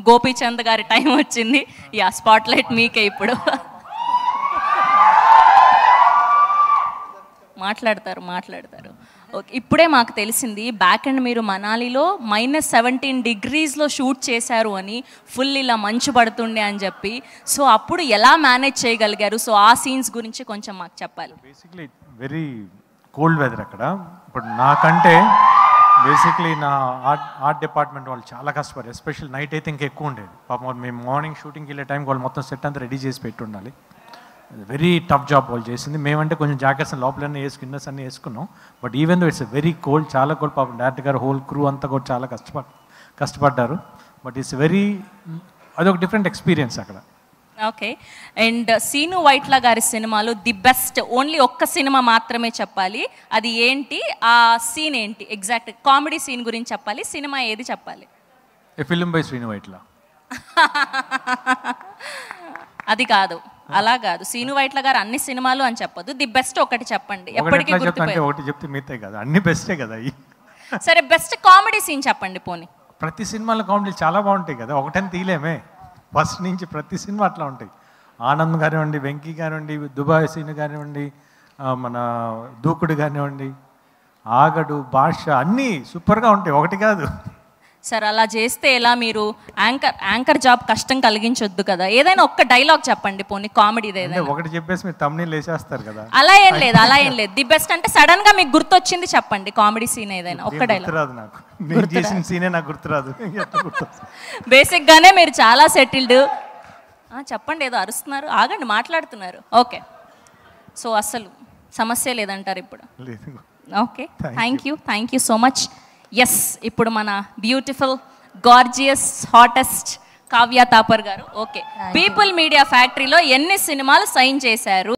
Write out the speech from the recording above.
గోపీచంద్ గారి టైం వచ్చింది. Yeah, spotlight మీకే ఇప్పుడు. మాట్లాడతారు. ఓకే, ఇప్పుడే మాకు తెలిసింది బ్యాక్ అండ్ మీరు మనాలిలో -17 degreesలో షూట్ చేశారు అని, ఫుల్ ఇలా మంచు పడుతుండే అని చెప్పి. సో అప్పుడు ఎలా మేనేజ్ చేయగలిగారు? సో ఆ సీన్స్ గురించి కొంచెం మాకు చెప్పాలి. బేసిక్లీ వెరీ కోల్డ్ వెదర్ అక్కడ. ఇప్పుడు నాకంటే బేసిక్లీ నా ఆర్ట్ డిపార్ట్మెంట్ వాళ్ళు చాలా కష్టపడారు. ఎస్పెషల్ నైట్ అయితే ఇంకా ఎక్కువ ఉండేది. పాపం మేము మార్నింగ్ షూటింగ్కి వెళ్ళే టైంకి వాళ్ళు మొత్తం సెట్ అంతా రెడీ చేసి పెట్టి ఉండాలి. వెరీ టఫ్ జాబ్ వాళ్ళు చేసింది. మేమంటే కొంచెం జాకెట్స్ లోపలన్నీ ఇన్నర్స్ అన్నీ వేసుకున్నాం. But even though it's very cold, చాలా కోల్డ్. పాపం డైరెక్టర్ గారు, హోల్ క్రూ అంతా కూడా చాలా కష్టపడ్డారు. బట్ ఇట్స్ వెరీ, అదొక డిఫరెంట్ ఎక్స్పీరియన్స్ అక్కడ. ఓకే, అండ్ సీను వైట్ల గారి సినిమాలో ది బెస్ట్, ఓన్లీ ఒక్క సినిమా మాత్రమే చెప్పాలి. అది ఏంటి? ఆ సీన్ ఏంటి? ఎగ్జాక్ట్ కామెడీ సీన్ గురించి చెప్పాలి. సినిమా ఏది చెప్పాలి? A film by Srinu Vaitla. అది కాదు, అలా కాదు. సీను వైట్ల గారు అన్ని సినిమాలు అని చెప్పదు, ది బెస్ట్ ఒకటి చెప్పండి. ఎప్పటికీ ఒకటి చెప్తే మిగతాయి కదా, అన్ని బెస్టే కదా. సరే, బెస్ట్ కామెడీ సీన్ చెప్పండి పోనీ. ప్రతి సినిమాలో కామెడీలు చాలా బాగుంటాయి కదా, ఒకటని తీయలేమే. ఫస్ట్ నుంచి ప్రతి సినిమా అట్లా ఉంటాయి. ఆనంద్ కానివ్వండి, వెంకీ కానివ్వండి, దుబాయ్ సీన్ కానివ్వండి, మన దూకుడు కానివ్వండి, ఆగడు, భాష, అన్నీ సూపర్గా ఉంటాయి, ఒకటి కాదు. సార్ అలా చేస్తే ఎలా? మీరు యాంకర్ జాబ్ కష్టం కలిగించొద్దు కదా. ఏదైనా ఒక్క డైలాగ్ చెప్పండి పోనీ, కామెడీ ఏదైనా. ఒకటి చెప్పేసి మీరు తమ్ముని వేసేస్తారు కదా. అలా ఏం లేదు. ది బెస్ట్ అంటే సడన్ గా మీకు గుర్తొచ్చింది చెప్పండి, కామెడీ సీన్ ఏదైనా ఒక్క డైలాగ్. గుర్తురాదు నాకు, నేను చేసిన సీనే నాకు గుర్తురాదు. బేసిక్ గానే మీరు చాలా సెటిల్డ్. చెప్పండి, ఏదో అరుస్తున్నారు, ఆగండి, మాట్లాడుతున్నారు. ఓకే, సో అసలు సమస్య లేదంటారు ఇప్పుడు? Okay, thank you so much. Yes, ఇప్పుడు మన beautiful, gorgeous, hottest Kavya Thapar గారు. ఓకే, పీపుల్ మీడియా ఫ్యాక్టరీలో ఎన్ని సినిమాలు సైన్ చేశారు?